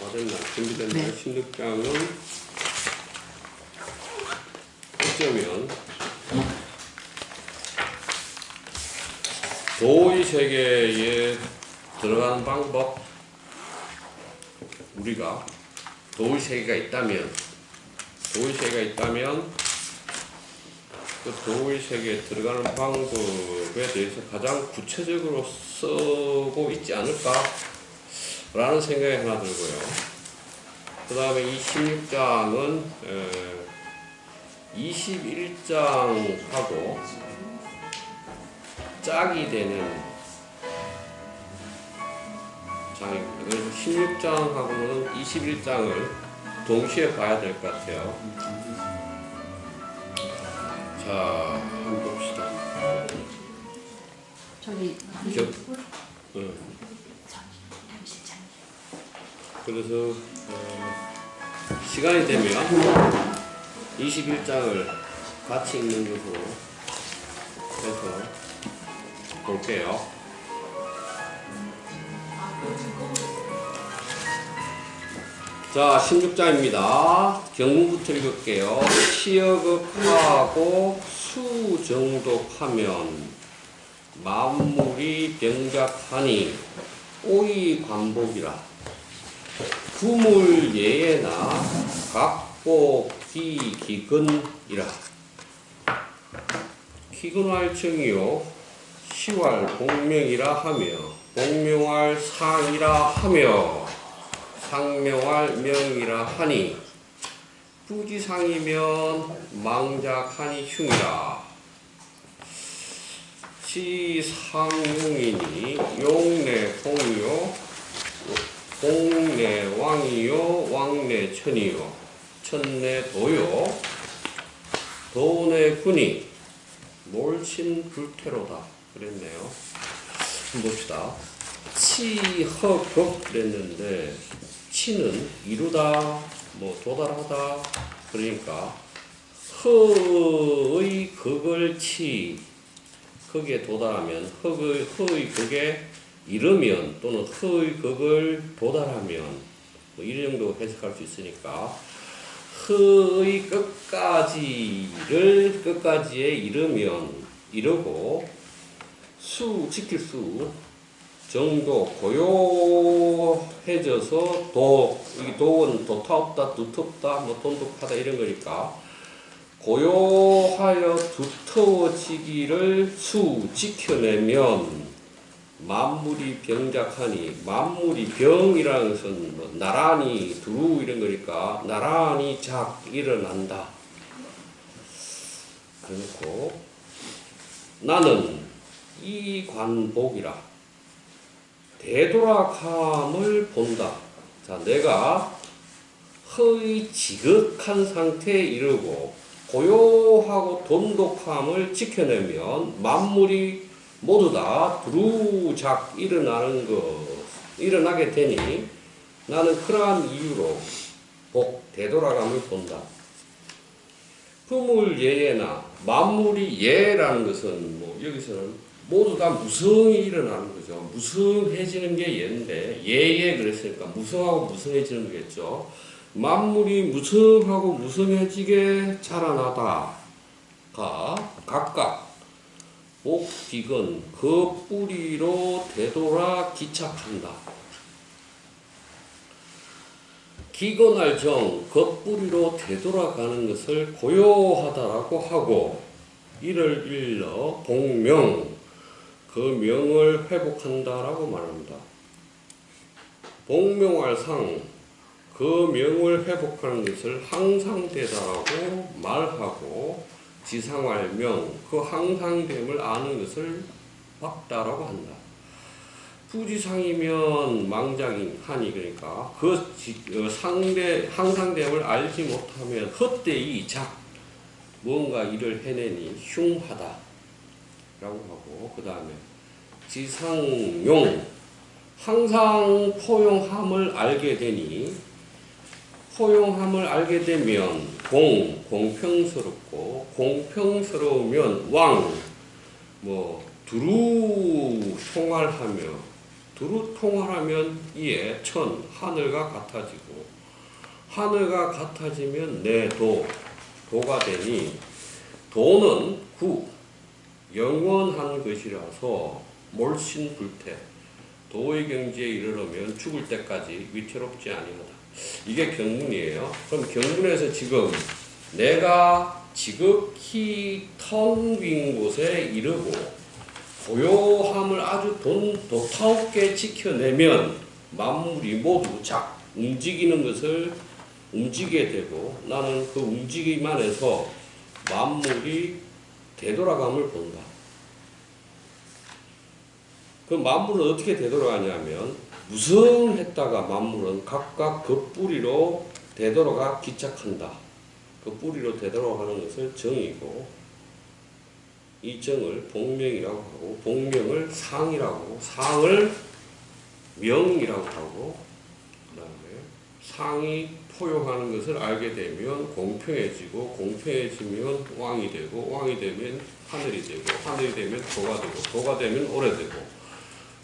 맞았나? 준비됐나? 네. 16장은 어쩌면 도의 세계에 들어가는 방법, 우리가 도의 세계가 있다면 그 도의 세계에 들어가는 방법에 대해서 가장 구체적으로 쓰고 있지 않을까 라는 생각이 하나 들고요. 그 다음에 이 16장은 21장하고 짝이 되는 장입니다. 그래서 16장하고는 21장을 동시에 봐야 될 것 같아요. 자, 한번 봅시다. 저기 그래서 시간이 되면 21장을 같이 읽는 것으로 해서 볼게요. 자, 16장입니다. 경문부터 읽을게요. 치여급하고 수정독하면 만물이 병작하니 오이 관복이라. 구물예에나 각복기 기근이라. 기근활청이요 시활 복명이라 하며 복명할 상이라 하며 상명할 명이라 하니 부지상이면 망작하니 흉이라. 시상용이니 용내 공이요 공내 왕이요 왕내 천이요 천내 도요 도내 군이 몰친 불태로다 그랬네요. 한번 봅시다. 치허극 그랬는데 치는 이루다 뭐 도달하다 그러니까 허의 극을 치 극에 도달하면 허의 극에 이르면 또는 허의 극을 도달하면 뭐 이런 정도 해석할 수 있으니까 허의 끝까지에 이르면 이르고 수 지킬 수 정도 고요해져서 이 도는 도타없다 두텁다 뭐 돈독하다 이런 거니까 고요하여 두터워지기를 수 지켜내면 만물이 병작하니 만물이 병이라는 것은 뭐 나란히 두루 이런 거니까 나란히 작 일어난다. 그렇고 나는 이 관복이라 되돌아감을 본다. 자, 내가 허의 지극한 상태에 이르고 고요하고 돈독함을 지켜내면 만물이 모두 다 두루작 일어나게 되니 나는 그러한 이유로 되돌아감을 본다. 부물예예나 만물이 예라는 것은 뭐 여기서는 모두 다 무성이 일어나는 거죠. 무성해지는 게 예인데 예예 그랬으니까 무성하고 무성해지는 거겠죠. 만물이 무성하고 무성해지게 자라나다가 각각 복기근 그 뿌리로 되돌아 기착한다. 기근할 정 그 뿌리로 되돌아가는 것을 고요하다라고 하고 이를 일러 복명 그 명을 회복한다라고 말합니다. 복명할 상 그 명을 회복하는 것을 항상되다라고 말하고 지상할 명 그 항상됨을 아는 것을 박다라고 한다. 부지상이면 망작인 하니 그러니까 그 항상됨을 알지 못하면 헛되이 작 뭔가 일을 해내니 흉하다 라고 하고 그 다음에 지상용 항상 포용함을 알게 되니 포용함을 알게 되면 공평스럽고 공평스러우면 왕 두루 통할하며 두루 통har하면 이에 천, 하늘과 같아지고, 하늘과 같아지면 내 도, 도가 되니, 도는 구, 영원한 것이라서 몰신불태, 도의 경지에 이르려면 죽을 때까지 위태롭지 아니하다. 이게 경문이에요. 그럼 경문에서 지금 내가 지극히 텅 빈 곳에 이르고 고요함을 아주 도타롭게 지켜내면 만물이 모두 움직이는 것을 움직이게 되고 나는 그 움직임 안에서 만물이 되돌아감을 본다. 그 만물은 어떻게 되돌아가냐면 무성했다가 만물은 각각 그 뿌리로 되돌아가 기착한다. 그 뿌리로 되돌아가는 것을 정이고 이 정을 복명이라고 하고 복명을 상이라고 상을 명이라고 하고 그 다음에 상이 포용하는 것을 알게 되면 공평해지고 공평해지면 왕이 되고 왕이 되면 하늘이 되고 하늘이 되면 도가 되고 도가 되면 오래되고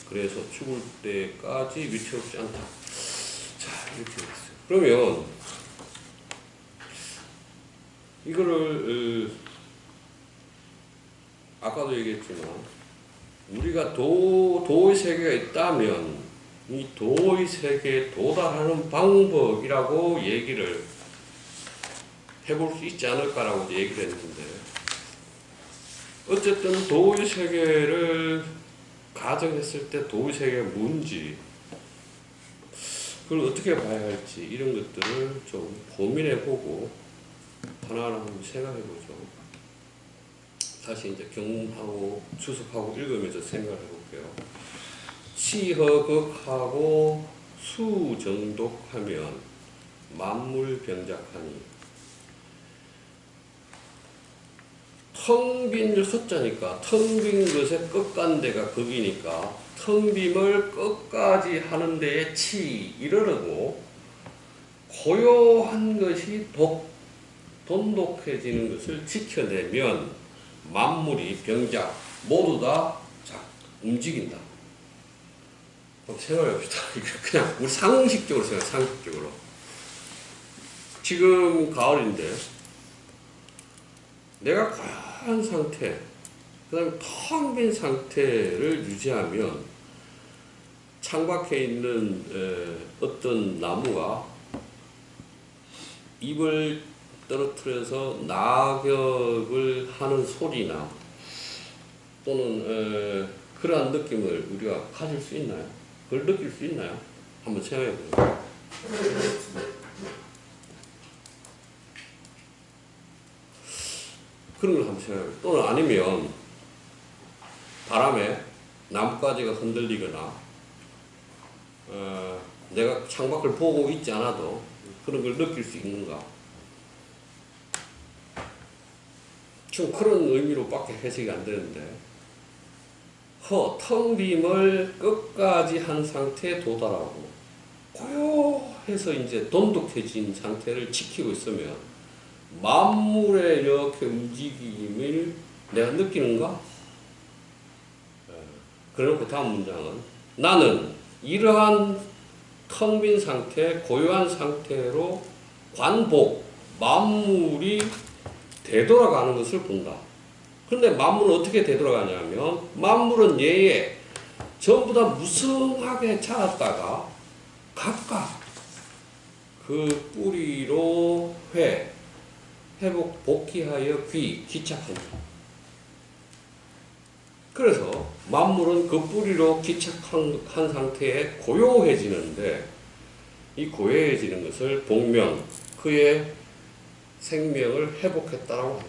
그래서 죽을 때까지 위태롭지 않다. 자, 이렇게 됐어요. 그러면 이거를 아까도 얘기했지만 우리가 도의 세계가 있다면 이 도의 세계에 도달하는 방법이라고 얘기를 해볼 수 있지 않을까라고 얘기를 했는데 어쨌든 도의 세계를 가정했을 때 도의 세계가 뭔지 그걸 어떻게 봐야 할지 이런 것들을 좀 고민해보고 하나하나 한번 생각해보죠. 다시 이제 경문하고 주석하고 읽으면서 생각해볼게요. 치허극하고 수정독하면 만물병작하니 텅 빈 헛자니까 텅 빈 것의 끝간 데가 극이니까 텅 빔을 끝까지 하는 데에 이르르고 고요한 것이 돈독해지는 것을 지켜내면 만물이 병작 모두 다 움직인다. 그럼 생각해봅시다. 그냥 우리 상식적으로 생각해. 상식적으로 지금 가을인데 내가 고요한 상태 그 다음에 텅 빈 상태를 유지하면 창밖에 있는 어떤 나무가 잎을 떨어뜨려서 낙엽을 하는 소리나 또는 그러한 느낌을 우리가 가질 수 있나요? 그걸 느낄 수 있나요? 한번 생각해 보세요. 그런 걸 한번 생각해 보세요. 또는 아니면 바람에 나뭇가지가 흔들리거나 내가 창밖을 보고 있지 않아도 그런 걸 느낄 수 있는가? 좀 그런 의미로 밖에 해석이 안 되는데 텅 빔을 끝까지 한 상태에 도달하고 고요해서 이제 돈독해진 상태를 지키고 있으면 만물의 이렇게 움직임을 내가 느끼는가? 그래놓고 다음 문장은 나는 이러한 텅 빈 상태, 고요한 상태로 관복, 만물이 되돌아가는 것을 본다. 그런데 만물은 어떻게 되돌아가냐면 만물은 얘에 전부 다 무성하게 자랐다가 각각 그 뿌리로 회복, 복귀하여 기착한다. 그래서 만물은 그 뿌리로 기착한 상태에 고요해지는데 이 고요해지는 것을 복명, 그의 생명을 회복했다라고 한다.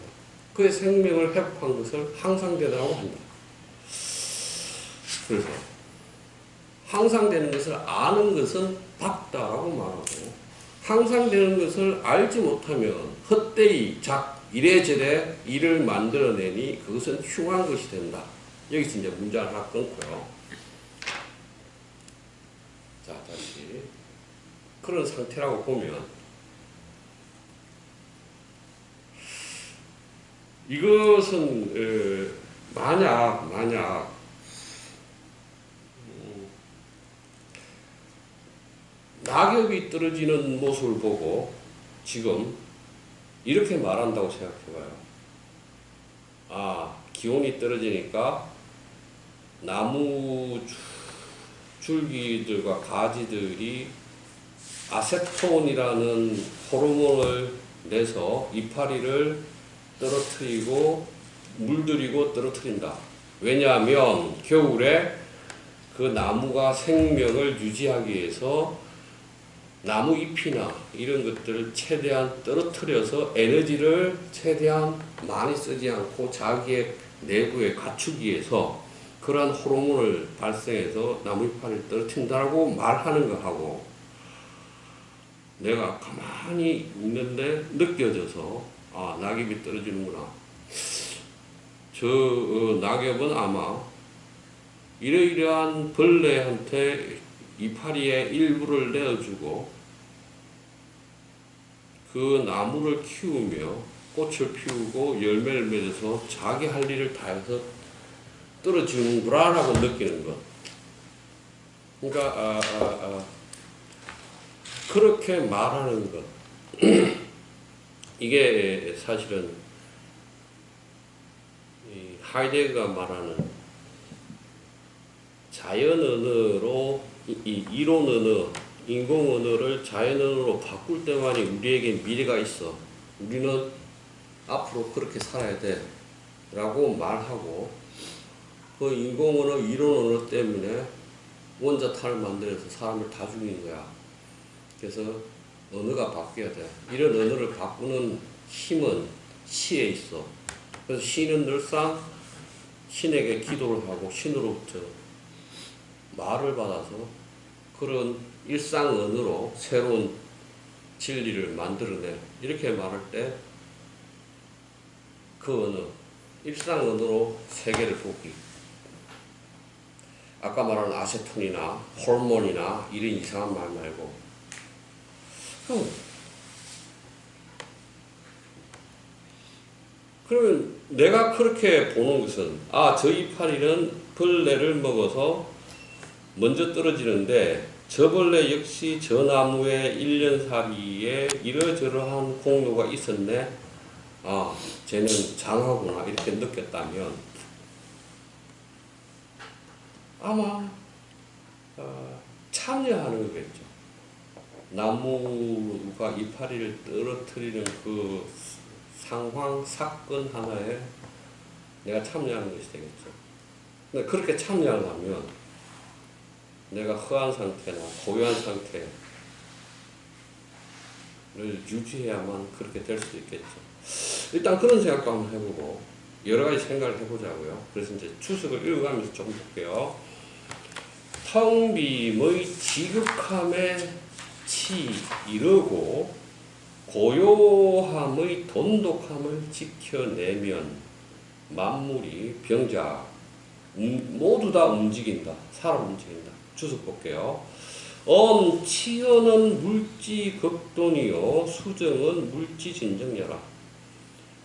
그의 생명을 회복한 것을 항상되다라고 한다. 그래서 항상되는 것을 아는 것은 박다라고 말하고 항상되는 것을 알지 못하면 헛되이 이래저래 일을 만들어내니 그것은 흉한 것이 된다. 여기서 이제 문장을 하나 끊고요. 자, 다시 그런 상태라고 보면 이것은 만약 낙엽이 떨어지는 모습을 보고 지금 이렇게 말한다고 생각해봐요. 아, 기온이 떨어지니까 나무 줄기들과 가지들이 아세톤이라는 호르몬을 내서 이파리를 떨어뜨리고 물들이고 떨어뜨린다. 왜냐하면 겨울에 그 나무가 생명을 유지하기 위해서 나무 잎이나 이런 것들을 최대한 떨어뜨려서 에너지를 최대한 많이 쓰지 않고 자기의 내부에 갖추기 위해서 그러한 호르몬을 발생해서 나무 잎파리를 떨어뜨린다고 말하는 거하고 내가 가만히 있는데 느껴져서 아, 낙엽이 떨어지는구나. 저 낙엽은 아마 이러이러한 벌레한테 이파리의 일부를 내어주고 그 나무를 키우며 꽃을 피우고 열매를 맺어서 자기 할 일을 다해서 떨어지는구나 라고 느끼는 것. 그러니까 그렇게 말하는 것. 이게 사실은 하이데거가 말하는 자연 언어로 이론 언어, 인공 언어를 자연 언어로 바꿀 때만이 우리에게 미래가 있어. 우리는 앞으로 그렇게 살아야 돼 라고 말하고 그 인공 언어, 이론 언어 때문에 원자탄을 만들어서 사람을 다 죽이는 거야. 그래서 언어가 바뀌어야 돼. 이런 언어를 바꾸는 힘은 시에 있어. 그래서 시는 늘상 신에게 기도를 하고 신으로부터 말을 받아서 그런 일상 언어로 새로운 진리를 만들어내. 이렇게 말할 때 그 언어, 일상 언어로 세계를 보기. 아까 말한 아세톤이나 호르몬이나 이런 이상한 말 말고 그러면 내가 그렇게 보는 것은 아, 저 이파리는 벌레를 먹어서 먼저 떨어지는데 저 벌레 역시 저 나무의 1년살이에 이러저러한 공로가 있었네. 아, 쟤는 장하구나 이렇게 느꼈다면 아마 참여하는 거겠죠. 나무가 이파리를 떨어뜨리는 그 상황, 사건 하나에 내가 참여하는 것이 되겠죠. 근데 그렇게 참여하려면 내가 허한 상태나 고요한 상태를 유지해야만 그렇게 될 수도 있겠죠. 일단 그런 생각도 한번 해보고 여러 가지 생각을 해보자고요. 그래서 이제 추석을 읽어가면서 좀 볼게요. 텅 빔의 지극함에 이르고 고요함의 돈독함을 지켜내면 만물이 병자 모두 다 움직인다. 사람 움직인다. 주석 볼게요. 치어는 물지 극돈이요 수정은 물지 진정여라.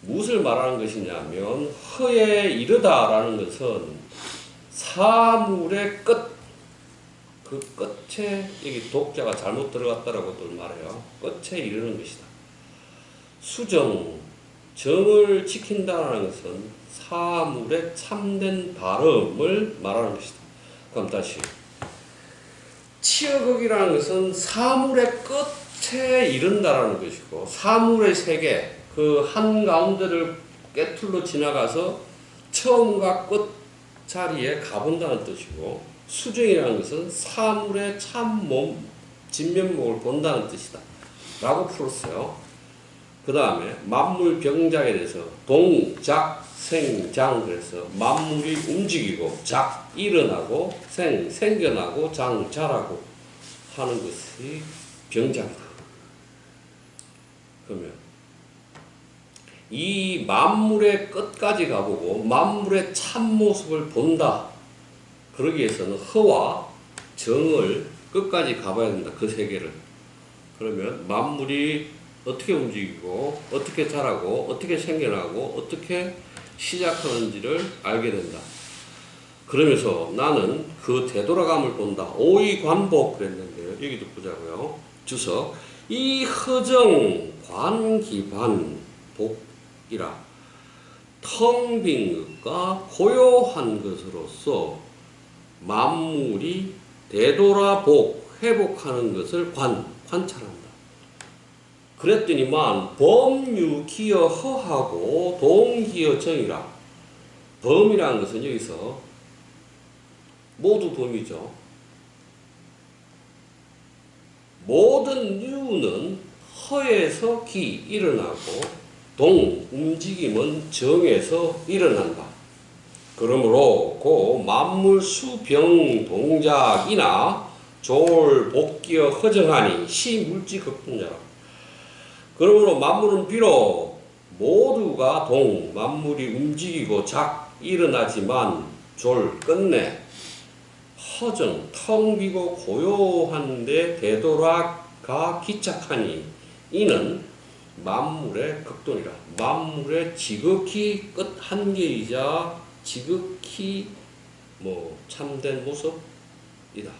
무엇을 말하는 것이냐면 허에 이르다라는 것은 사물의 끝, 그 끝에 여기 독자가 잘못 들어갔다라고도 말해요. 끝에 이르는 것이다. 수정, 정을 지킨다는 것은 사물의 참된 발음을 말하는 것이다. 그럼 다시 치어극이라는 것은 사물의 끝에 이른다라는 것이고 사물의 세계, 그 한가운데를 깨뚫러 지나가서 처음과 끝 자리에 가본다는 뜻이고 수정이라는 것은 사물의 참몸, 진면목을 본다는 뜻이다 라고 풀었어요. 그 다음에 만물병작에 대해서 동작, 생, 장. 그래서 만물이 움직이고 작, 일어나고 생, 생겨나고 장, 자라고 하는 것이 병작이다. 그러면 이 만물의 끝까지 가보고 만물의 참모습을 본다. 그러기 위해서는 허와 정을 끝까지 가봐야 된다. 그 세계를. 그러면 만물이 어떻게 움직이고 어떻게 자라고 어떻게 생겨나고 어떻게 시작하는지를 알게 된다. 그러면서 나는 그 되돌아감을 본다. 오이관복 그랬는데요. 여기도 보자고요. 주석. 이 허정 관기반 복이라 텅 빈 것과 고요한 것으로서 만물이 되돌아복, 회복하는 것을 관찰한다. 그랬더니만 범유 기여 허하고 동기여 정이라. 범이라는 것은 여기서 모두 범이죠. 모든 유는 허에서 기 일어나고 동 움직임은 정에서 일어난다. 그러므로 고 만물 수병 동작이나 조울 복기여 허정하니 시 물지 극분자라. 그러므로 만물은 비록 모두가 동 만물이 움직이고 작 일어나지만 졸 끝내 허정 텅 비고 고요한데 되돌아가 기착하니 이는 만물의 극동이라. 만물의 지극히 끝 한계이자 지극히 참된 모습이다.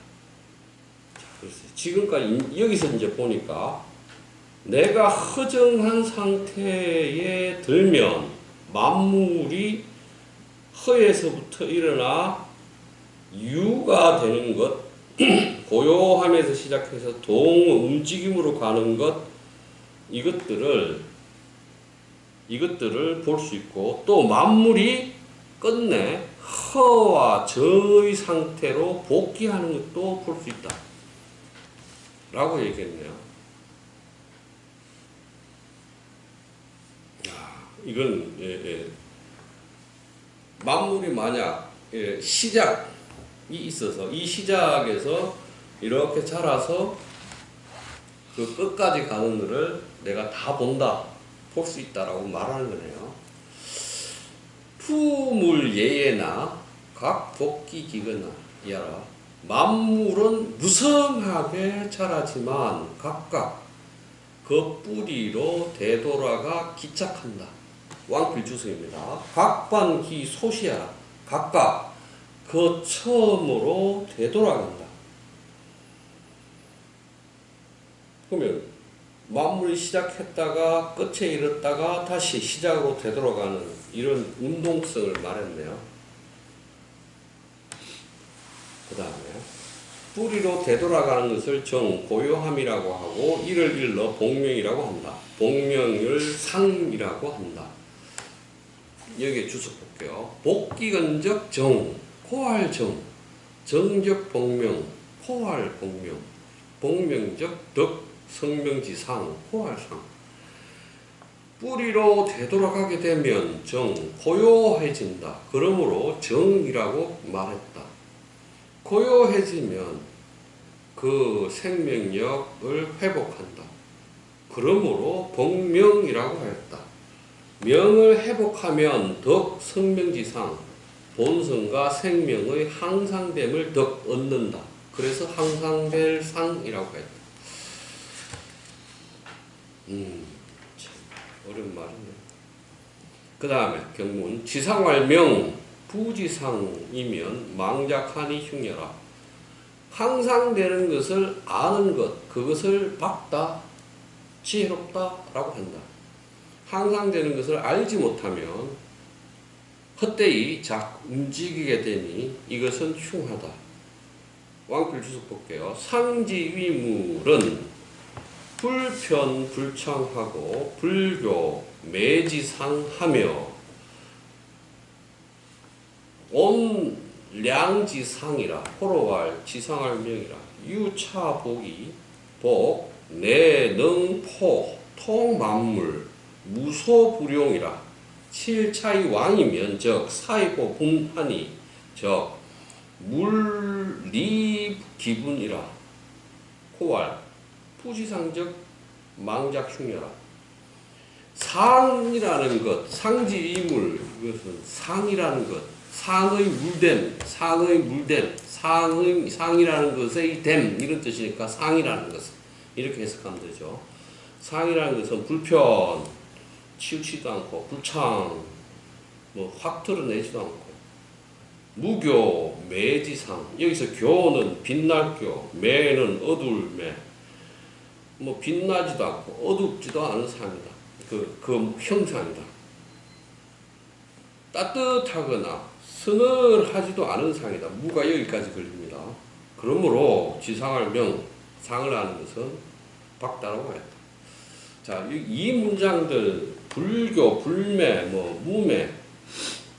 그래서 지금까지 여기서 이제 보니까 내가 허정한 상태에 들면 만물이 허에서부터 일어나 유가 되는 것, 고요함에서 시작해서 동 움직임으로 가는 것, 이것들을 볼 수 있고, 또 만물이 끝내 허와 정의 상태로 복귀하는 것도 볼 수 있다 라고 얘기했네요. 이건 만물이 만약 시작이 있어서 이 시작에서 이렇게 자라서 그 끝까지 가는 것을 내가 다 본다, 볼 수 있다라고 말하는 거네요. 푸물 예예나 각 복기 기거나 이하라. 만물은 무성하게 자라지만 각각 그 뿌리로 되돌아가 기착한다. 왕필 주석입니다. 각반기 소시하라. 각각 그 처음으로 되돌아간다. 그러면 만물이 시작했다가 끝에 이르렀다가 다시 시작으로 되돌아가는 이런 운동성을 말했네요. 그 다음에 뿌리로 되돌아가는 것을 정, 고요함이라고 하고 이를 일러 복명이라고 한다. 복명을 상이라고 한다. 여기에 주석 볼게요. 복기근적 정, 코할정, 정적 복명, 코할 복명, 복명적 덕, 성명지상, 코할상. 뿌리로 되돌아가게 되면 정, 고요해진다. 그러므로 정이라고 말했다. 고요해지면 그 생명력을 회복한다. 그러므로 복명이라고 하였다. 명을 회복하면 덕 성명지상, 본성과 생명의 항상됨을 덕 얻는다. 그래서 항상될 상이라고 했다. 참 어려운 말이네. 그 다음에 경문 지상활명 부지상이면 망작하니 흉여라. 항상되는 것을 아는 것, 그것을 박다, 지혜롭다라고 한다. 항상되는 것을 알지 못하면 헛되이 움직이게 되니 이것은 흉하다. 왕필 주석 볼게요. 상지위물은 불편불창하고 불교 매지상하며 온량지상이라. 호로할 지상할 명이라. 유차복이 복 내능포 통만물 무소불용이라. 칠차의 왕이면 즉 사이고 분하니 즉 물리기분이라. 호왈 부지상적 망작흉여라. 상이라는 것, 상지이물, 이것은 상이라는 것, 상의 물됨, 상이라는 것의 됨, 이런 뜻이니까 상이라는 것은 이렇게 해석하면 되죠. 상이라는 것은 불편, 치우치지도 않고, 불창, 확 드러내지도 않고, 무교, 매지상. 여기서 교는 빛날교, 매는 어두울매. 뭐 빛나지도 않고 어둡지도 않은 상이다. 그 형상이다. 따뜻하거나 서늘하지도 않은 상이다. 무가 여기까지 걸립니다. 그러므로 지상할 명, 상을 하는 것은 박다라고 했다. 자, 이 문장들 불교, 불매, 무매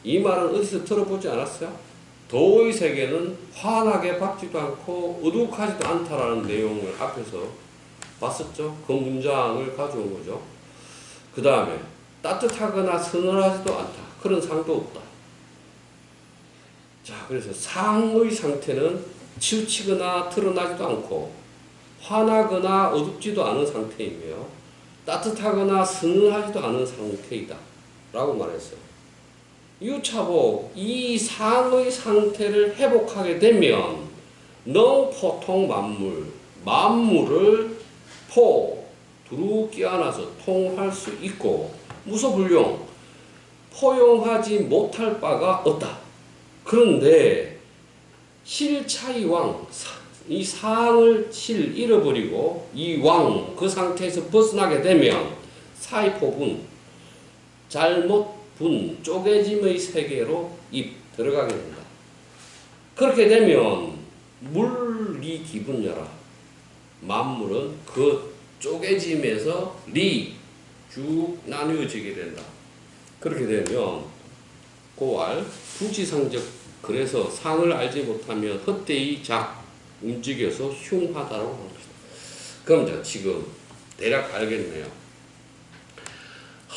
이 말은 어디서 들어보지 않았어요? 도의 세계는 환하게 밝지도 않고 어둑하지도 않다라는 내용을 앞에서 봤었죠? 그 문장을 가져온 거죠. 그 다음에 따뜻하거나 서늘하지도 않다. 그런 상도 없다. 자, 그래서 상의 상태는 치우치거나 드러나지도 않고 환하거나 어둡지도 않은 상태이며 따뜻하거나 서늘하지도 않은 상태이다 라고 말했어요. 유차복, 이 상의 상태를 회복하게 되면 능포통 만물을 두루 끼안아서 통할 수 있고 무소불용, 포용하지 못할 바가 없다. 그런데 실차이왕, 이 상을 잃어버리고 이 왕, 그 상태에서 벗어나게 되면 사이포분, 잘못 분, 쪼개짐의 세계로 들어가게 된다. 그렇게 되면 물리 기분여라. 만물은 그 쪼개짐에서 쭉 나뉘어지게 된다. 그렇게 되면 고알, 부지상적, 그래서 상을 알지 못하면 헛되이 움직여서 흉하다라고 하는 것이다. 그럼 자, 지금 대략 알겠네요.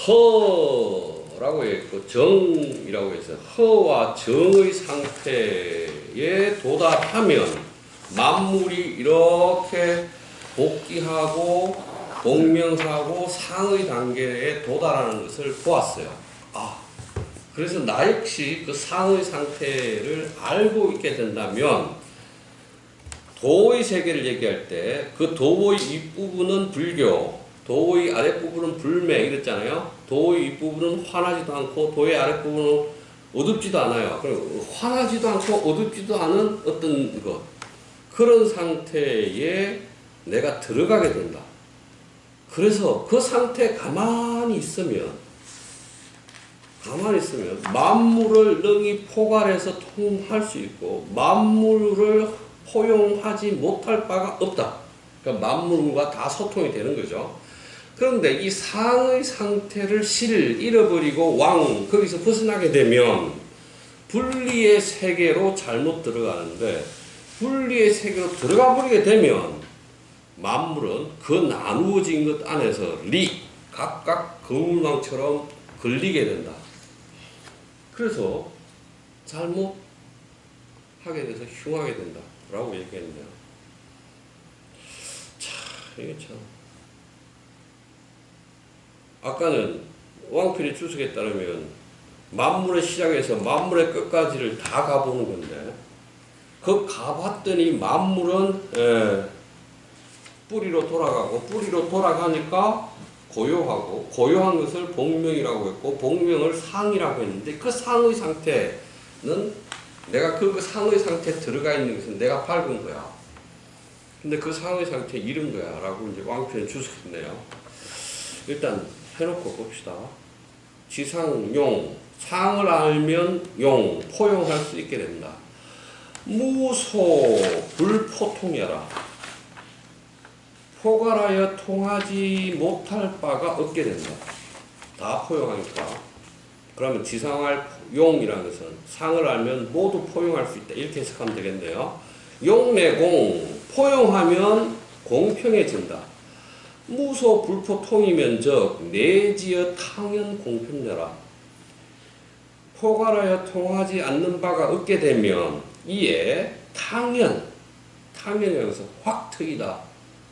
허라고 했고 정이라고 했어요. 허와 정의 상태에 도달하면 만물이 이렇게 복귀하고 공명하고 상의 단계에 도달하는 것을 보았어요. 그래서 나 역시 그 상의 상태를 알고 있게 된다면 도의 세계를 얘기할 때 그 도의 윗부분은 불교, 도의 아랫부분은 불매 이랬잖아요. 도의 윗부분은 환하지도 않고 도의 아랫부분은 어둡지도 않아요. 그리고 환하지도 않고 어둡지도 않은 어떤 것, 그런 상태에 내가 들어가게 된다. 그래서 그 상태에 가만히 있으면 만물을 능히 포괄해서 통할 수 있고 만물을 포용하지 못할 바가 없다. 그러니까 만물과 다 소통이 되는 거죠. 그런데 이 상의 상태를 잃어버리고 거기서 벗어나게 되면 분리의 세계로 잘못 들어가는데, 분리의 세계로 들어가 버리게 되면 만물은 그 나누어진 것 안에서 각각 거물망처럼 걸리게 된다. 그래서 잘못하게 돼서 흉하게 된다 라고 얘기했네요. 이게 참, 아까는 왕필의 주석에 따르면 만물의 시작에서 만물의 끝까지를 다 가보는 건데, 그 가봤더니 만물은 뿌리로 돌아가니까 고요하고, 고요한 것을 복명이라고 했고, 복명을 상이라고 했는데, 그 상의 상태는 내가 그 상의 상태에 들어가 있는 것은 내가 밝은 거야. 근데 그 상의 상태에 이른 거야 라고 이제 왕표는 주석했네요. 일단 해놓고 봅시다. 지상용, 상을 알면 용, 포용할 수 있게 된다. 무소 불포통이라, 포괄하여 통하지 못할 바가 없게 된다. 다 포용하니까. 그러면 지상할 용이라는 것은 상을 알면 모두 포용할 수 있다. 이렇게 해석하면 되겠네요. 용내공, 포용하면 공평해진다. 무소 불포통이면 즉 내지어 탕연 공평여라. 포괄하여 통하지 않는 바가 없게 되면 이에 탕연이라서 확 트이다,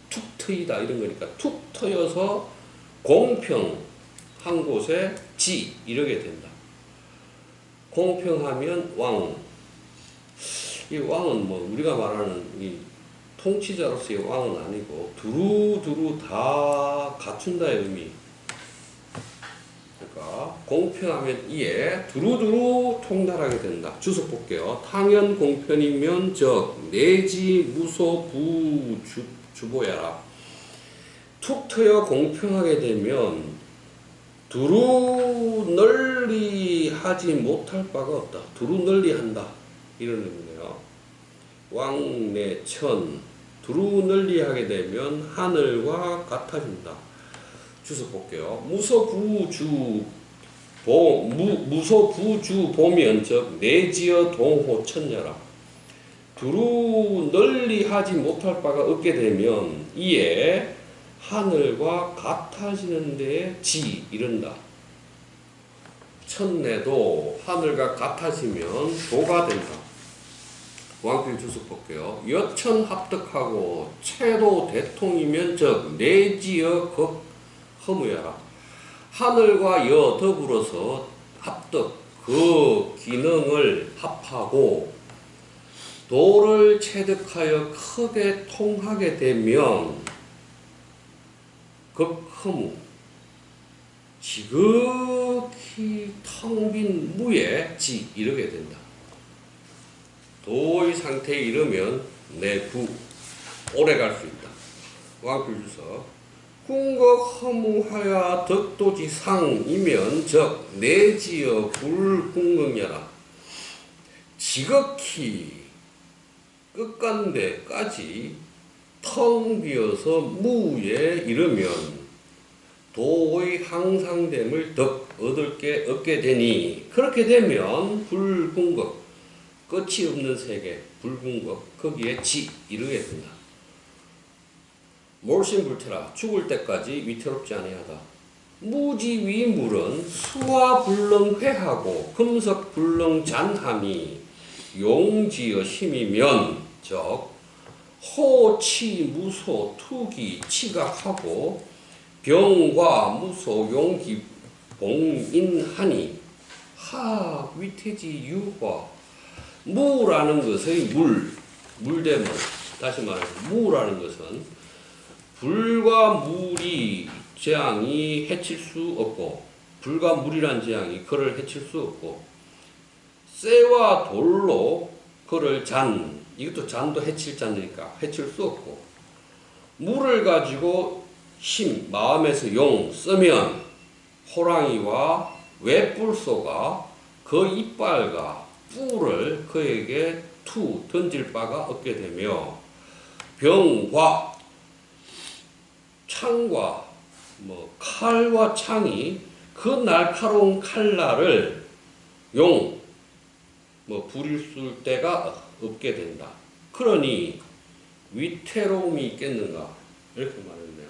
툭 트이다 이런 거니까 툭 트여서 공평한 곳에 이르게 된다. 공평하면 왕. 이 왕은 우리가 말하는 이 통치자로서의 왕은 아니고 두루두루 다 갖춘다의 의미. 그러니까 하다가 공편하면 이에 두루두루 통달하게 된다. 주석 볼게요. 탕연 공편이면 적 내지 무소 부 주보야라. 툭 트여 공평하게 되면 두루 널리 하지 못할 바가 없다. 두루 널리 한다. 이런 의미네요. 왕내천 두루 널리 하게 되면 하늘과 같아진다. 주석 볼게요. 무소부주 보면 즉 내지어 동호 천녀라. 두루 널리 하지 못할 바가 없게 되면 이에 하늘과 같아지는 데에 지 이른다. 천내도 하늘과 같아지면 도가 된다. 왕필 주석 볼게요. 여천 합덕하고 채도 대통이면 즉 내지어 극 허무야라. 하늘과 여 더불어서 합덕 그 기능을 합하고 도를 체득하여 크게 통하게 되면 극허무 지극히 텅 빈 무에 지 이르게 된다. 도의 상태에 이르면 내부 오래 갈 수 있다. 왕필 주석 궁극 허무하야 덕도지상이면 적 내지어 불궁극녀라. 지극히 끝간데까지 텅 비어서 무에 이르면 도의 항상됨을 얻게 되니 그렇게 되면 불궁극 끝이 없는 세계 불궁극 거기에 지 이르게 된다. 몰신불태라. 죽을 때까지 위태롭지 아니하다. 무지위물은 수화불능회하고 금석불능잔함이 용지어 심이면 즉 호치 무소 투기 치각하고 병과 무소 용기 봉인하니 하 위태지 유화. 무라는 것의 물대문. 다시 말해 무라는 것은 불과 물이 재앙이 해칠 수 없고 불과 물이란 재앙이 그를 해칠 수 없고 쇠와 돌로 그를 이것도 잔도 해칠 잔이니까 해칠 수 없고 물을 가지고 마음에서 용 쓰면 호랑이와 외뿔소가 그 이빨과 뿔을 그에게 던질 바가 없게 되며 병과 창과 칼과 창이 그 날카로운 칼날을 부릴 수 때가 없게 된다. 그러니 위태로움이 있겠는가 이렇게 말했네요.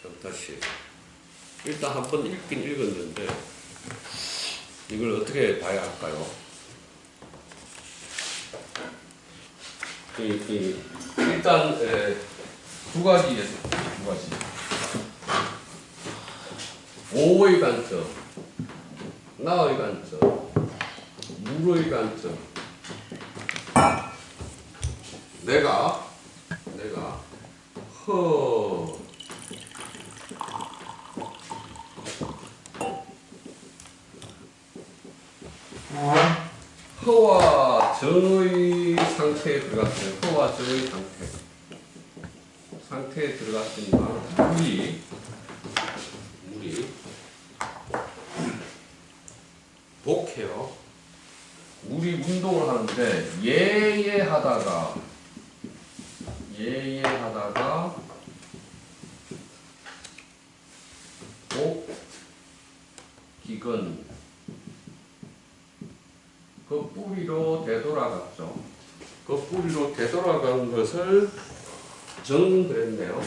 그럼 다시 일단 한번 읽긴 읽었는데 이걸 어떻게 봐야 할까요? 일단 두 가지. 오의 관점, 나의 관점, 물의 관점. 내가 허와 정의 상태에 들어갔어요. 허와 정의 상태에 들어갔으니까 물이 독해요. 물이 운동을 하는데 예예하다가 기근 그 뿌리로 되돌아갔죠. 그 뿌리로 되돌아간 것을 정 그랬네요.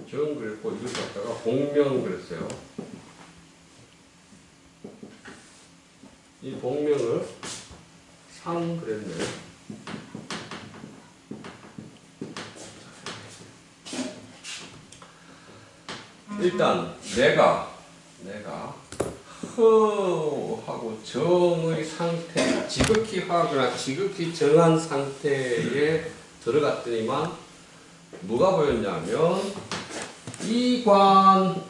정 그랬고 이걸 갖다가 복명 그랬어요. 이 복명을 상 그랬네요. 일단 내가 허하고 정의 상태, 지극히 하거나 지극히 정한 상태에 들어갔더니만 뭐가 보였냐면 이관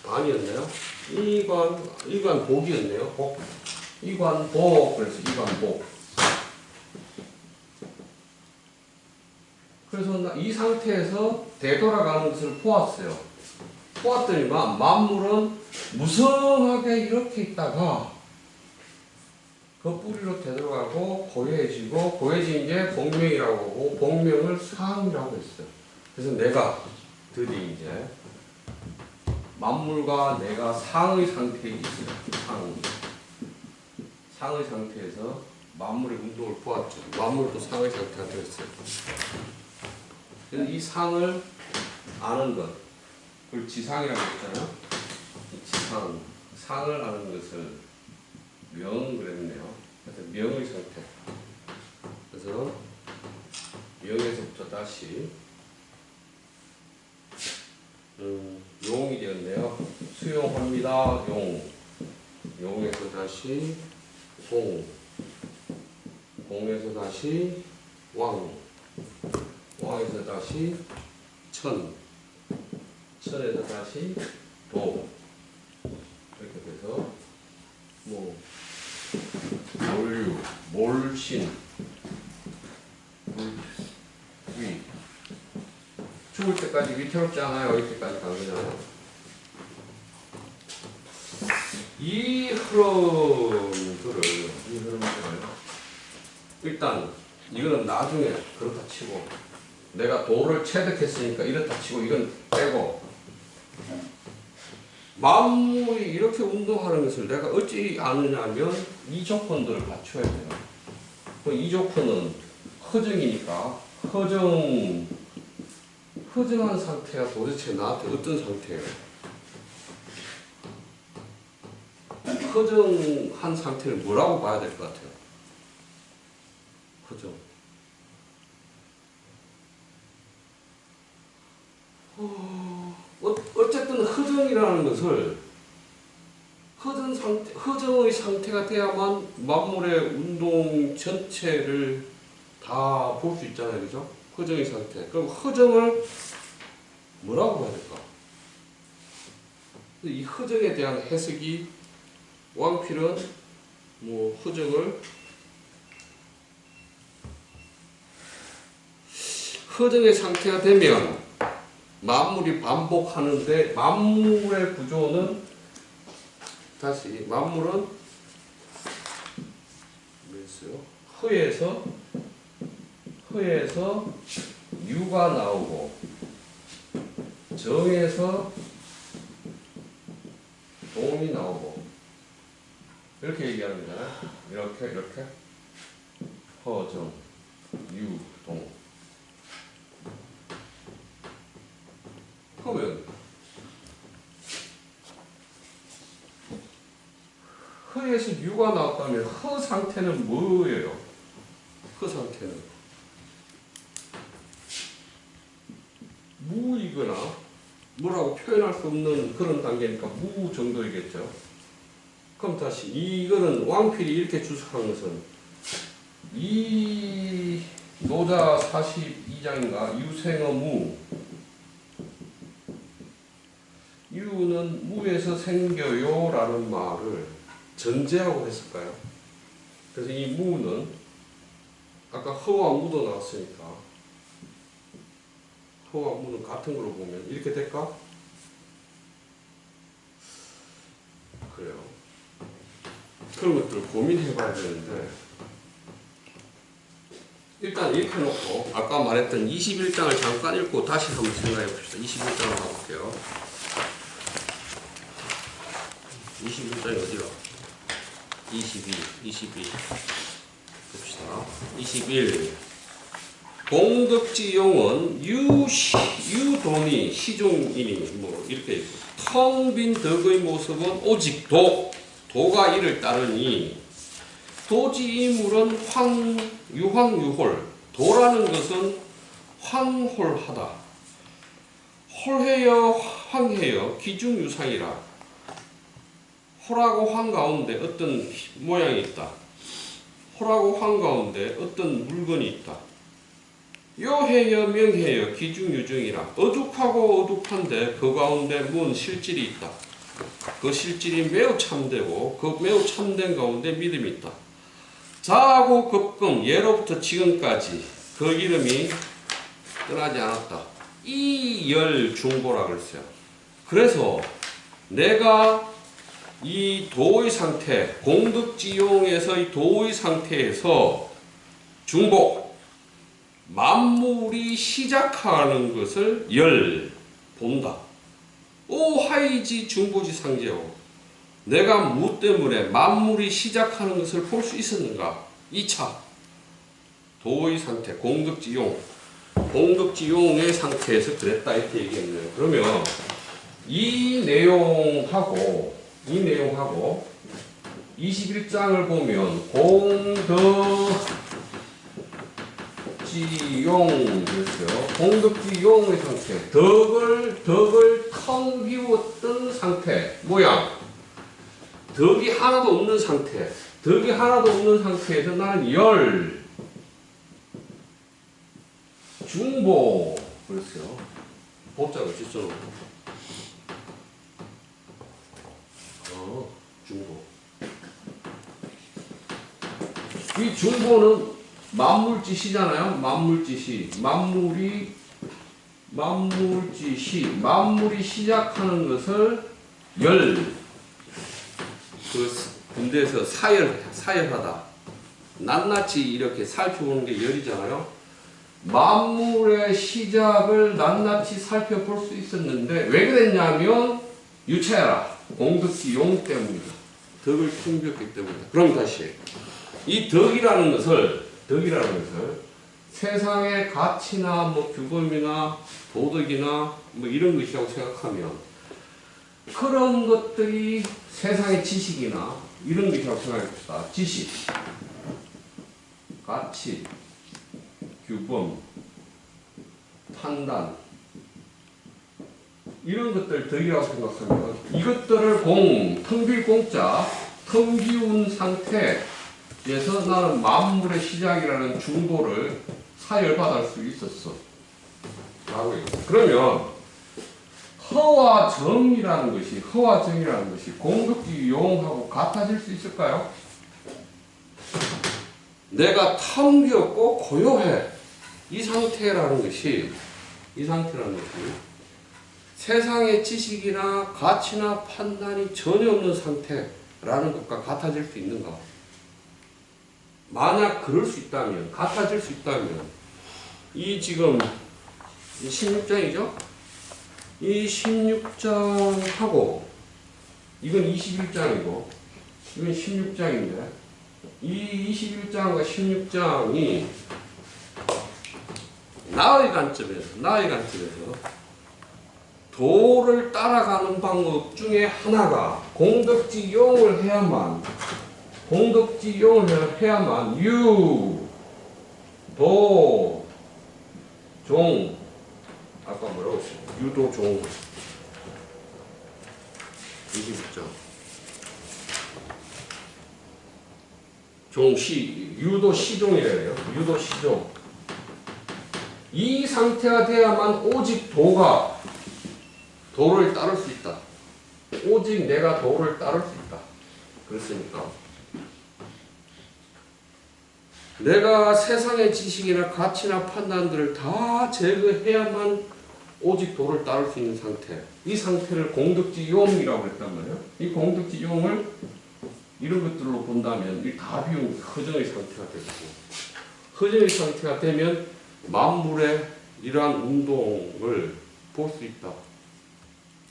반이었네요. 이관 복이었네요. 복. 이관 복. 그래서 이관 복. 그래서 이 상태에서 되돌아가는 것을 보았어요. 보았더니만 만물은 무성하게 이렇게 있다가 그 뿌리로 되돌아가고 고요해지고 고요해진 게 복명이라고 하고 복명을 상이라고 했어요. 그래서 내가 드디어 이제 만물과 내가 상의 상태에 있어요. 상의 상태에서 만물의 운동을 보았죠. 만물도 상의 상태가 되었어요. 그래서 이 상을 아는 것, 그걸 지상이라고 했잖아요. 지상, 상을 아는 것을 명 그랬네요. 그래서 명의 상태. 그래서 명에서부터 다시 용이 되었네요. 수용합니다. 용에서 다시 공에서 다시 왕에서 다시 천에서 다시 도, 이렇게 돼서 몰유, 몰신, 위. 죽을 때까지 위태롭지 않아요. 이때까지 간 거잖아요. 이 흐름들을 일단 이거는 나중에 그렇다 치고, 내가 도를 체득했으니까 이렇다 치고 이건 빼고, 만물이 이렇게 운동하는 것을 내가 어찌 아느냐면 이 조건들을 갖춰야 돼요. 이 조건은 허정이니까 허정한 상태가 도대체 나한테 어떤 상태예요? 허정한 상태를 뭐라고 봐야 될 것 같아요? 허정. 어쨌든 허정이라는 것을 허정의 상태가 돼야만 만물의 운동 전체를 다 볼 수 있잖아요. 그죠? 허정의 상태. 그럼 허정을 뭐라고 봐야 될까? 이 허정에 대한 해석이 왕필은 허정을 허정의 상태가 되면 만물이 반복하는데 만물의 구조는 다시 만물은 뭐였어요? 허에서 유가 나오고 정에서 동이 나오고 이렇게 얘기하는 거잖아요. 이렇게 허정, 유, 동. 그러면 허에서 유가 나왔다면 허 상태는 뭐예요? 허 상태는 무이거나 뭐라고 표현할 수 없는 그런 단계니까 무 정도이겠죠. 그럼 다시 이거는 왕필이 이렇게 주석한 것은 이 노자 42장인가 유생어 무, 유는 무에서 생겨요 라는 말을 전제하고 했을까요? 그래서 이 무는 아까 허와 무도 나왔으니까 허와 무는 같은 걸로 보면 이렇게 될까? 그래요. 그런 것들 고민해 봐야 되는데, 일단 이렇게 놓고 아까 말했던 21장을 잠깐 읽고 다시 한번 생각해 봅시다. 21장을 가볼게요. 21장이 어디가? 22 봅시다. 21 공덕지용은 유돈이 시종이니 이렇게 텅 빈 덕의 모습은 오직 도가 이를 따르니 도지이물은 유황유홀. 도라는 것은 황홀하다. 홀해여 황해여 기중유상이라. 홀하고 황 가운데 어떤 모양이 있다. 호라고 한가운데 어떤 물건이 있다. 요해여 명해여 기중유중이라 어둑하고 어둑한데 그 가운데 뭔 실질이 있다. 그 실질이 매우 참되고 그 매우 참된 가운데 믿음이 있다. 자하고 급금 예로부터 지금까지 그 이름이 떠나지 않았다. 이 열중보라 그랬어요. 그래서 내가 이 도의 상태, 공덕지용에서 이 도의 상태에서 중보, 만물이 시작하는 것을 본다. 오 하이지 중보지 상제오. 내가 무엇 때문에 만물이 시작하는 것을 볼 수 있었는가? 2차 도의 상태, 공덕지용의 상태에서 그랬다 이렇게 얘기했네요. 그러면 이 내용하고 21장을 보면 공덕지용 그랬어요. 공덕지용의 상태, 덕을 텅 비웠던 상태 모양. 덕이 하나도 없는 상태. 덕이 하나도 없는 상태에서 나는 중보 그랬어요. 복자가 찢어놓고. 중보. 이 중보는 만물지시잖아요. 만물이 시작하는 것을 군대에서 사열하다. 낱낱이 이렇게 살펴보는 게 열이잖아요. 만물의 시작을 낱낱이 살펴볼 수 있었는데 왜 그랬냐면 유차야라. 공덕지용 때문이다. 덕을 텅비웠기 때문이다. 그럼 다시 이 덕이라는 것을 세상의 가치나 규범이나 도덕이나 이런 것이라고 생각하면 그런 것들이 세상의 지식이나 이런 것이라고 생각합시다. 지식, 가치, 규범, 판단 이런 것들 덕이라고 생각하면 이것들을 텅 비운 상태에서 나는 만물의 시작이라는 중보를 사열받을 수 있었어. 라고 얘기했어. 그러면 허와 정이라는 것이 공덕지용하고 같아질 수 있을까요? 내가 텅 비었고 고요해. 이 상태라는 것이 세상의 지식이나 가치나 판단이 전혀 없는 상태라는 것과 같아질 수 있는가? 만약 같아질 수 있다면 이 지금 16장이죠? 이 16장하고 이건 21장이고 이건 16장인데 이 21장과 16장이 나의 관점에서 도를 따라가는 방법 중에 하나가 공덕지용을 해야만 유, 도, 종 아까 뭐라고 했어요? 유도종 20장 유도시종이라고 해요. 유도시종 이 상태가 돼야만 오직 도를 따를 수 있다. 오직 내가 도를 따를 수 있다. 그렇습니까? 내가 세상의 지식이나 가치나 판단들을 다 제거해야만 오직 도를 따를 수 있는 상태. 이 상태를 공덕지용이라고 했단 말이에요. 이 공덕지용을 이런 것들로 본다면 이 다 비운 허정의 상태가 되고 허정의 상태가 되면 만물의 이러한 운동을 볼 수 있다.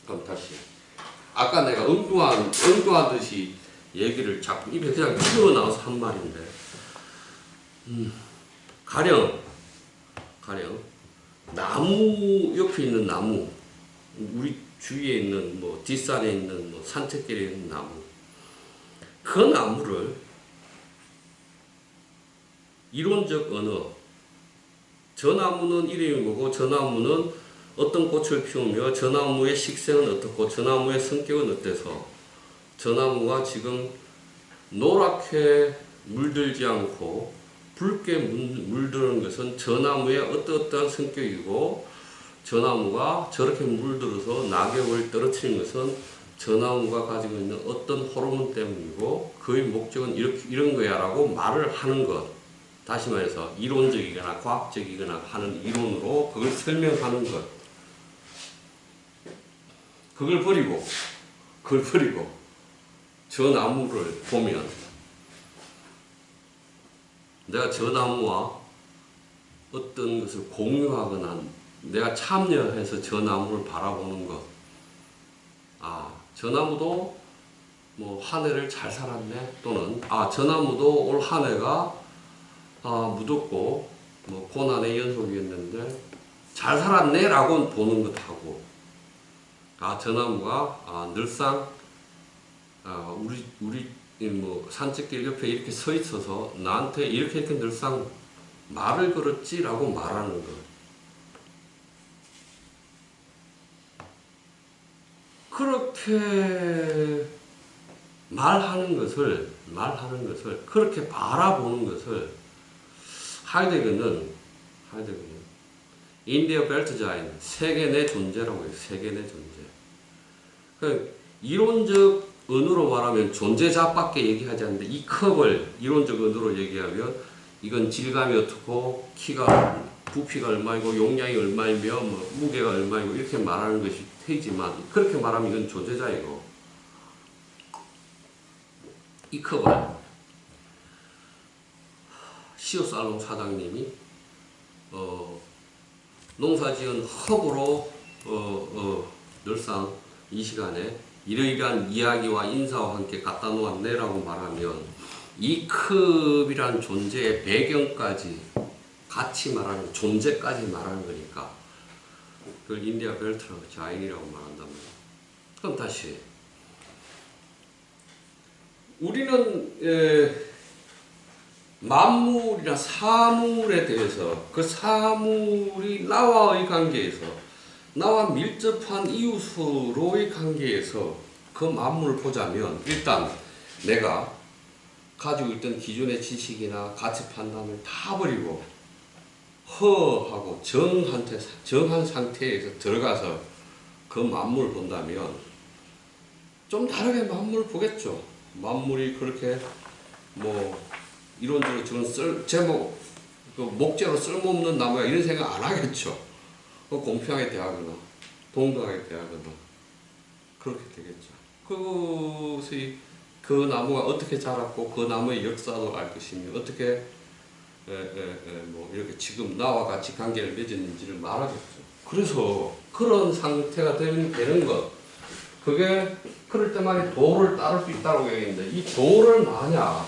그럼 다시 아까 내가 응도하듯이 얘기를 자꾸 입에 그냥 튀어나와서 한 말인데 가령 나무 옆에 있는 나무 우리 주위에 있는 뒷산에 있는 산책길에 있는 나무 그 나무를 이론적 언어 저 나무는 이름이 뭐고 저 나무는 어떤 꽃을 피우며 저 나무의 식생은 어떻고 저 나무의 성격은 어때서 저 나무가 지금 노랗게 물들지 않고 붉게 물드는 것은 저 나무의 어떠어떠한 성격이고, 저 나무가 저렇게 물들어서 낙엽을 떨어뜨린 것은 저 나무가 가지고 있는 어떤 호르몬 때문이고, 그의 목적은 이런 거야 라고 말을 하는 것. 다시 말해서 이론적이거나 과학적이거나 하는 이론으로 그걸 설명하는 것. 그걸 버리고 저 나무를 보면 내가 저 나무와 어떤 것을 공유하거나 내가 참여해서 저 나무를 바라보는 것. 저 나무도 뭐 한 해를 잘 살았네, 또는 저 나무도 올 한 해가 무덥고 뭐 고난의 연속이었는데 잘 살았네 라고 보는 것하고, 저 나무가 늘상 우리 뭐 산책길 옆에 이렇게 서 있어서 나한테 이렇게 늘상 말을 걸었지라고 말하는 것. 그렇게 말하는 것을 그렇게 바라보는 것을 하이데거는 인디어 벨트자인 세계 내 존재라고 해요. 세계 내 존재. 그 이론적 언어로 말하면 존재자밖에 얘기하지 않는데, 이 컵을 이론적 언어로 얘기하면 이건 질감이 어떻고 부피가 얼마이고 용량이 얼마이며 뭐 무게가 얼마이고 이렇게 말하는 것이 되지만, 그렇게 말하면 이건 존재자이고, 이 컵을 시오살롱 사장님이 농사지은 흙으로 늘상 이 시간에 이러이러한 이야기와 인사와 함께 갖다 놓았네라고 말하면, 이 컵이란 존재의 배경까지 같이 말하는, 존재까지 말하는 거니까 그걸 인디아 벨트라고 자인이라고 말한단 말이에요. 그럼 다시 우리는 만물이나 사물에 대해서, 그 사물이 나와의 관계에서, 나와 밀접한 이웃으로의 관계에서 그 만물을 보자면, 일단 내가 가지고 있던 기존의 지식이나 가치 판단을 다 버리고 허하고 정한 상태에서 들어가서 그 만물을 본다면 좀 다르게 만물을 보겠죠. 만물이 그렇게 뭐 이론적으로 저건 제목 그 목재로 쓸모없는 나무야 이런 생각 안 하겠죠. 공평하게 대하거나 동등하게 대하거나 그렇게 되겠죠. 그것이 그 나무가 어떻게 자랐고 그 나무의 역사도 알 것이며 어떻게 뭐 이렇게 지금 나와 같이 관계를 맺었는지를 말하겠죠. 그래서 그런 상태가 되는 것, 그게 그럴 때만 도를 따를 수 있다고 얘기했는데, 이 도를 마냐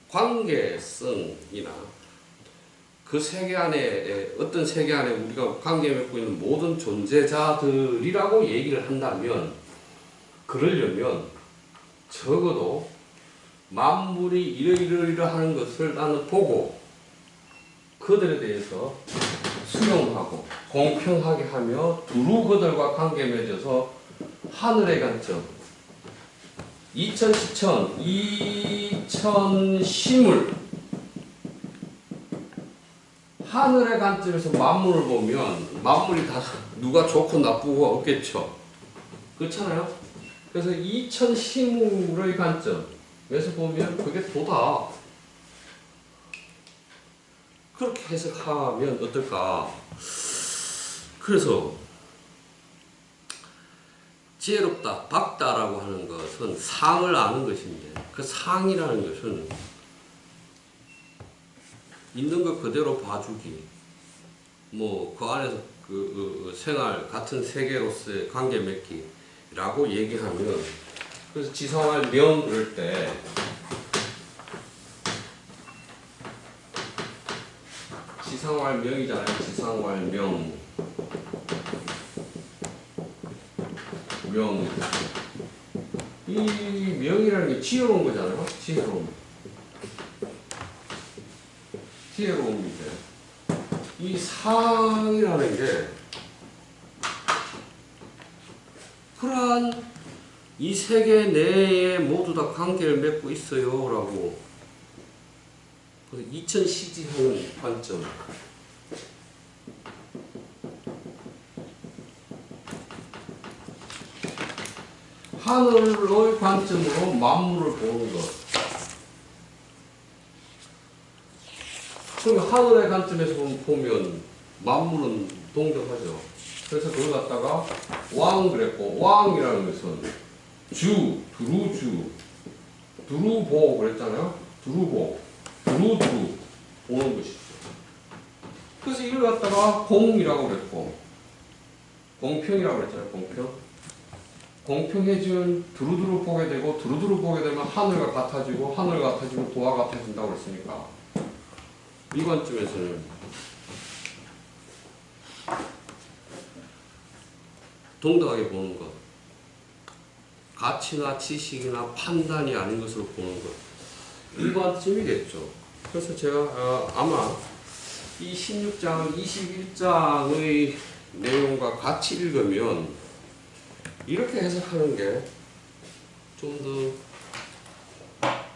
관계성이나 그 세계 안에, 어떤 세계 안에 우리가 관계 맺고 있는 모든 존재자들이라고 얘기를 한다면, 그러려면 적어도 만물이 이러이러하는 것을 나는 보고 그들에 대해서 수용하고 공평하게 하며 두루 그들과 관계 맺어서 하늘의 관점, 이천시물 하늘의 관점에서 만물을 보면 만물이 다 누가 좋고 나쁘고가 없겠죠. 그렇잖아요. 그래서 이천시물의 관점에서 보면 그게 도다. 그렇게 해석하면 어떨까? 그래서 지혜롭다, 박다라고 하는 것은 상을 아는 것인데, 그 상이라는 것은 있는 것 그대로 봐주기, 뭐 그 안에서 그 생활 같은 세계로서의 관계 맺기라고 얘기하면, 그래서 지성할 명 그럴 때 지상활 명이잖아요. 지상활 명. 이 명이라는 게 지혜로운 거잖아요. 지혜로움인데, 이 상이라는 게 그러한 이 세계 내에 모두 다 관계를 맺고 있어요 라고 2000시지하는 관점. 하늘의 관점으로 만물을 보는 것. 그럼 하늘의 관점에서 보면 만물은 동등하죠. 그래서 그걸 갖다가 왕 그랬고, 왕이라는 것은 주, 두루보 그랬잖아요. 두루보, 두루 보는 것이죠. 그래서 이걸 갖다가 공이라고 그랬고, 공평이라고 그랬잖아요. 공평해지면 두루두루 보게 되고, 두루두루 보게 되면 하늘과 같아지고, 하늘 같아지고 도와 같아진다고 그랬으니까 이 관점에서는 동등하게 보는 것, 가치나 지식이나 판단이 아닌 것으로 보는 것, 이 관점이겠죠. 그래서 제가 아마 이 16장, 21장의 내용과 같이 읽으면 이렇게 해석하는 게 좀 더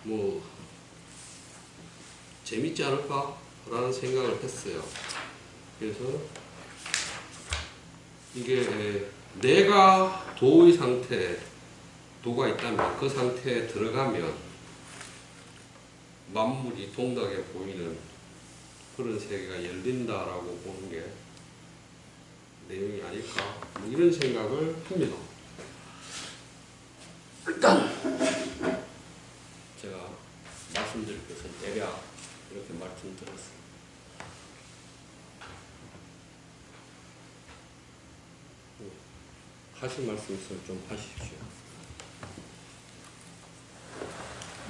뭐 재밌지 않을까라는 생각을 했어요. 그래서 이게 내가 도의 상태, 도가 있다면 그 상태에 들어가면 만물이 동등하게 보이는 그런 세계가 열린다라고 보는 게 내용이 아닐까, 뭐 이런 생각을 합니다. 일단 제가 말씀드릴 것은 대략 이렇게 말씀드렸습니다. 하실 말씀 있으면 좀 하십시오.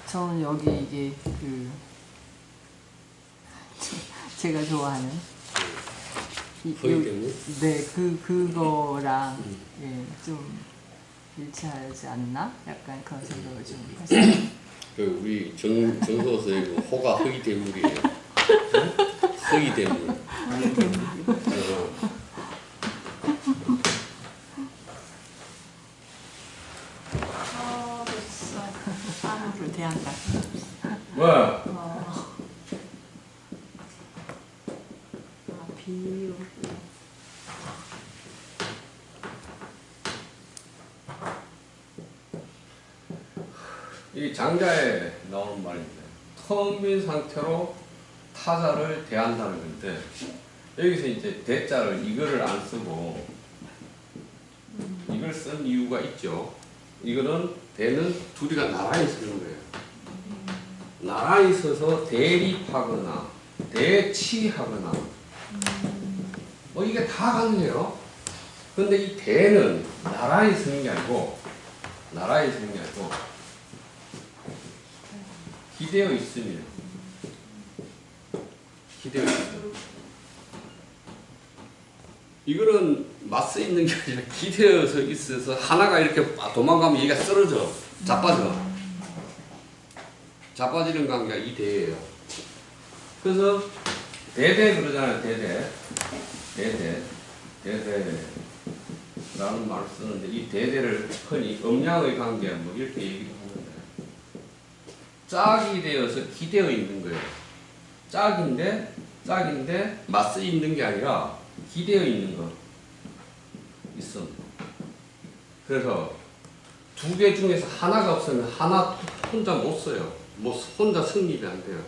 저는 여기 이게 제가 좋아하는 거의 때문에? 네, 그거랑 예, 좀 일치하지 않나? 약간 그런 생각을 좀 했어요. 우리 정서서의 호가 허기 대물이에요. 허기 대물. 허기 대물. 됐어. 사물을 대한다. 왜? 비유. 이 장자에 나오는 말인데, 텅 빈 상태로 타자를 대한다는 건데, 여기서 이제 대자를 이거를 안 쓰고 이걸 쓴 이유가 있죠. 이거는 대는 둘이가 나란히 쓰는 거예요. 나란히 서서 대립하거나 대치하거나 뭐 이게 다 가능해요. 근데 이 대는 나란히 쓰는 게 아니고 기대어 있으면 이거는 맞서 있는 게 아니라 기대어서 있어서 하나가 이렇게 도망가면 얘가 쓰러져, 자빠지는 관계가 이 대예요. 그래서 대대 그러잖아요. 대대라는 말을 쓰는데, 이 대대를 흔히 음양의 관계 뭐 이렇게 얘기를 하는데, 짝이 되어서 기대어 있는 거예요. 짝인데 맞서 있는 게 아니라 기대어 있는 거 있어. 그래서 두 개 중에서 하나가 없으면 하나 혼자 못 써요. 혼자 성립이 안 돼요.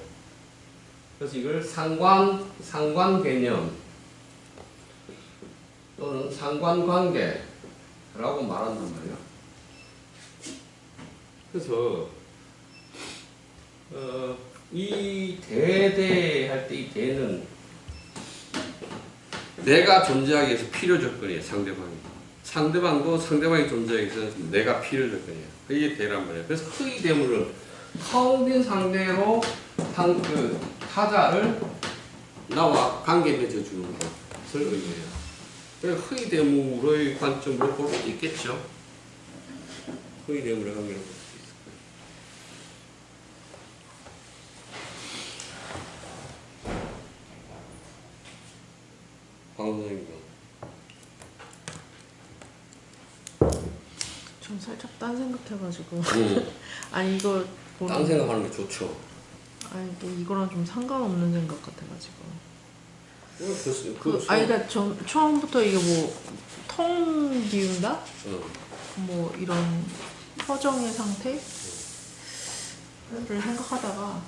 그래서 이걸 상관 개념 또는 상관관계라고 말한단 말이에요. 그래서 이 대대할 때 이 대는 내가 존재하기 위해서 필요 조건이에요. 상대방도 상대방이 존재하기 위해서 내가 필요 조건이에요. 이게 대란 말이에요. 그래서 허위 대물은 텅 빈 상대로 타자를 나와 관계 맺어주는 것을 의미해요. 그래서 허위 대물의 관점으로 볼 수 있겠죠. 허위 대물의 관계로 볼 수 있을 거예요. 방송입니다. 전 살짝 딴 생각해가지고 음, 아니 이거 딴 생각하는 게 좋죠. 아니 이거랑 좀 상관없는 생각 같아가지고 아니, 그러니까 전 처음부터 이게 뭐 텅 비운다? 뭐 이런 허정의 상태를 생각하다가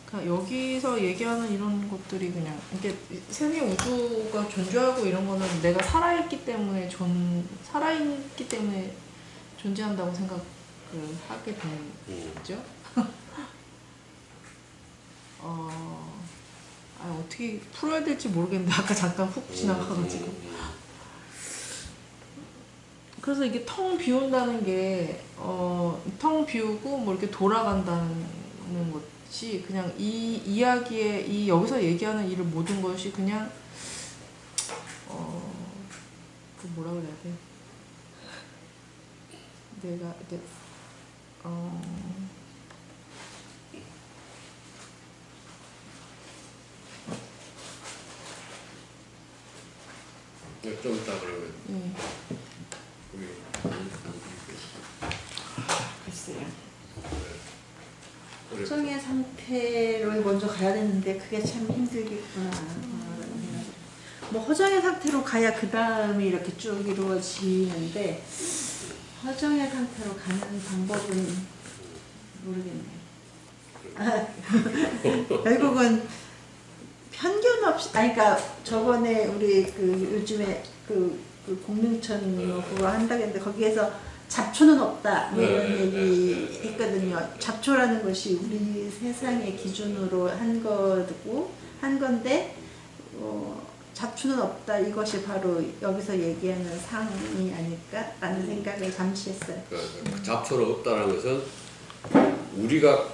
그냥 여기서 얘기하는 이런 것들이 그냥 이게 세계 우주가 존재하고 이런 거는 내가 살아있기 때문에 존재한다고 생각을 하게 되죠. 어떻게 풀어야 될지 모르겠는데 아까 잠깐 훅 지나가가지고 그래서 이게 텅 비운다는 게 텅 비우고 뭐 이렇게 돌아간다는 것이 그냥 이 이야기에 이 여기서 얘기하는 이 모든 것이 그냥 그 뭐라 그래야 돼? 내가 이게 좀 이따 그러면. 네. 글쎄요. 허정의 상태로 먼저 가야 되는데 그게 참 힘들겠구나. 뭐 허정의 상태로 가야 그 다음에 이렇게 쭉 이루어지는데 허정의 상태로 가는 방법은 모르겠네요. 결국은 편견 없이, 그러니까 저번에 우리 그 요즘에 그 공릉천 그거 한다고 했는데 거기에서 잡초는 없다 뭐 이런 얘기 했거든요. 잡초라는 것이 우리 세상의 기준으로 한 건데 잡초는 없다 이것이 바로 여기서 얘기하는 상이 아닐까라는 생각을 잠시 했어요. 그 잡초는 없다는 것은 우리가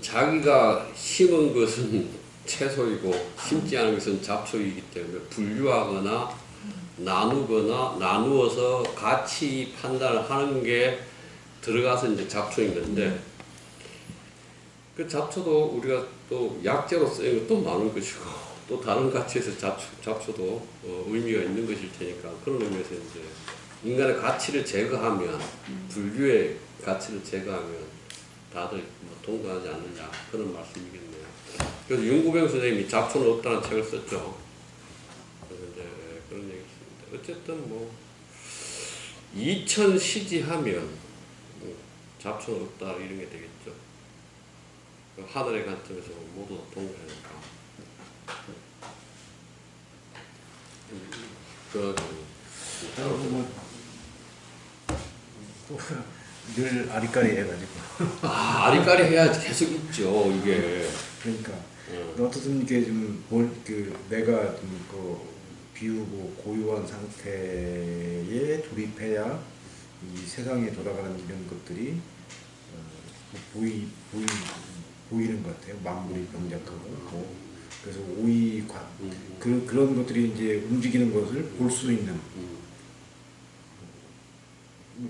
자기가 심은 것은 채소이고 심지 않은 것은 잡초이기 때문에 분류하거나 나누어서 가치 판단을 하는 게 들어가서 이제 잡초인 건데 그 잡초도 우리가 또 약재로 쓰는 것도 많은 것이고 또 다른 가치에서 잡초도 의미가 있는 것일 테니까 그런 의미에서 이제 인간의 가치를 제거하면 분류의 가치를 제거하면 다들 뭐 동감하지 않느냐 그런 말씀이겠네요. 그래서 윤구병 선생님이 잡초는 없다는 책을 썼죠. 그래서 이제 그런 얘기를 했습니다. 어쨌든 뭐 이천시지하면 잡초는 없다 이런 게 되겠죠. 하늘의 관점에서 모두 동일하니까. 늘 아리까리 해가지고. 아리까리 해야 계속 있죠 이게. 그러니까 어떻든 이게 좀 내가 좀 비우고 고유한 상태에 돌입해야 이 세상에 돌아가는 이런 것들이 보이는 것 같아요. 만물이 병작하고 그래서 오이관 그런 것들이 이제 움직이는 것을 볼 수 있는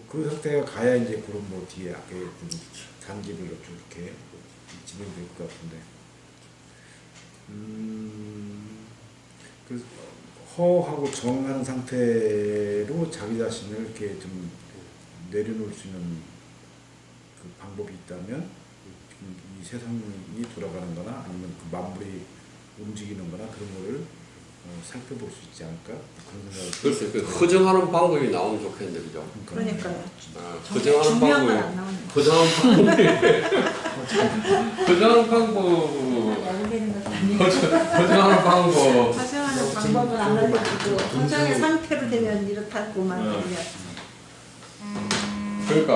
그 상태가 가야 이제 그런 뭐 뒤에 아까 단집을 이렇게 진행될 것 같은데 그래서 허하고 정한 상태로 자기 자신을 이렇게 좀 내려놓을 수 있는 그 방법이 있다면 이 세상이 돌아가는 거나 아니면 그 만물이 움직이는 거나 그런 거를 살펴볼 수 있지 않을까? 그런 생각이 글쎄요. 그 허정하는 방법이 나오면 좋겠는데 그죠? 그러니까요. 허정하는 중요한 건 방법이 안 나오네. 허정하는 방법 양되는 것도 아니고 허정하는 방법 화장하는 방법은 안 알려주고 화장의 상태로 되면 이렇다고만 그냥 그러니까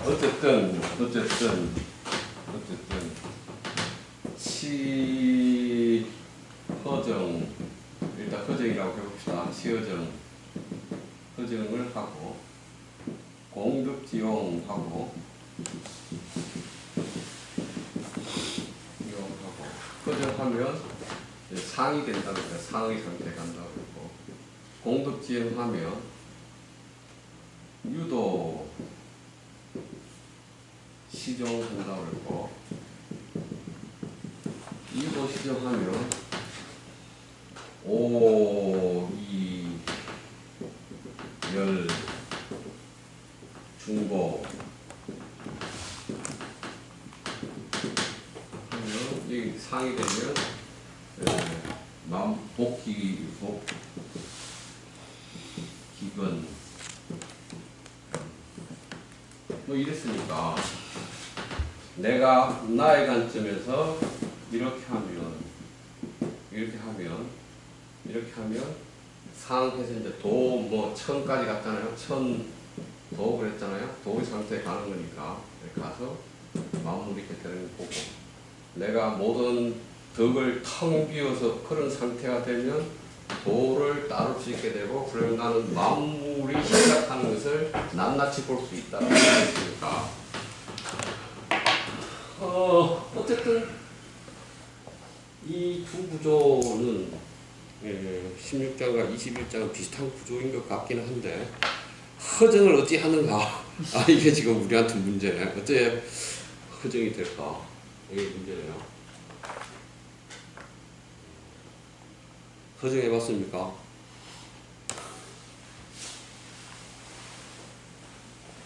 어쨌든 시허정 일단 허정이라고 해봅시다. 시허정 허정을 하고 공급지용하고 이용하고 허정하면 상이 된다고 해요. 상의 상태 간다고 했고 공급지용하면 유도 시정한다고 했고 유도 시정하면 오, 이, 열, 중복. 여기 상이 되면 복기복 기근 뭐 이랬으니까 내가 나의 관점에서 이렇게 하면 상해서 이제 도 뭐 천까지 갔잖아요. 도 그랬잖아요. 도의 상태에 가는 거니까 이렇게 가서 마무리 이렇게 되는 거 보고 내가 모든 덕을 텅 비워서 그런 상태가 되면 도를 따를 수 있게 되고 그러면 나는 마무리 시작하는 것을 낱낱이 볼 수 있다고 했으니까 어쨌든 이 두 구조는 16장과 21장은 비슷한 구조인 것 같기는 한데 허정을 어찌 하는가 이게 지금 우리한테 문제네. 어째 허정이 될까 이게 문제네요. 허정해봤습니까?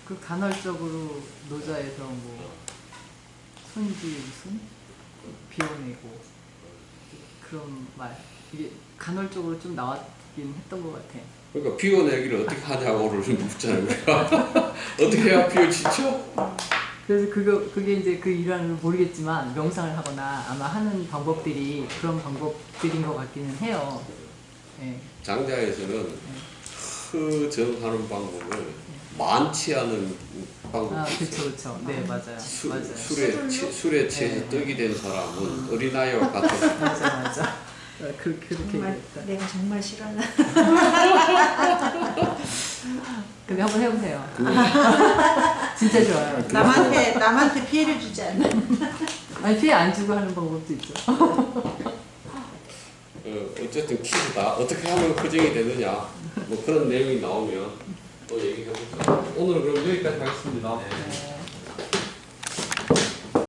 그 간헐적으로 노자에서 뭐 손지 무슨 비워내고 그런 말 이게 간헐적으로 좀 나왔긴 했던 것 같아. 그러니까 비워내기를 어떻게 하냐고를 묻잖아요. 우리가. 어떻게 해야 비워지죠? 그래서 그게 이제 그 일환을 모르겠지만 명상을 하거나 아마 하는 방법들이 그런 방법들인 것 같기는 해요. 네. 장자에서는 허정하는 방법을 많지 않은 방법. 그렇죠. 네, 맞아요. 맞아요. 술에 취해서 떡이 된 사람은 어린아이와 같은. 맞아. 그렇게 정말 얘기했다. 내가 정말 싫어하는. 근데 한번 해보세요. 진짜 좋아요. 남한테 피해를 주지 않는. 아니 피해 안 주고 하는 방법도 있죠. 어쨌든 퀴즈다. 어떻게 하면 허정이 되느냐. 뭐 그런 내용이 나오면 또 얘기해보죠. 오늘 그럼 여기까지 하겠습니다.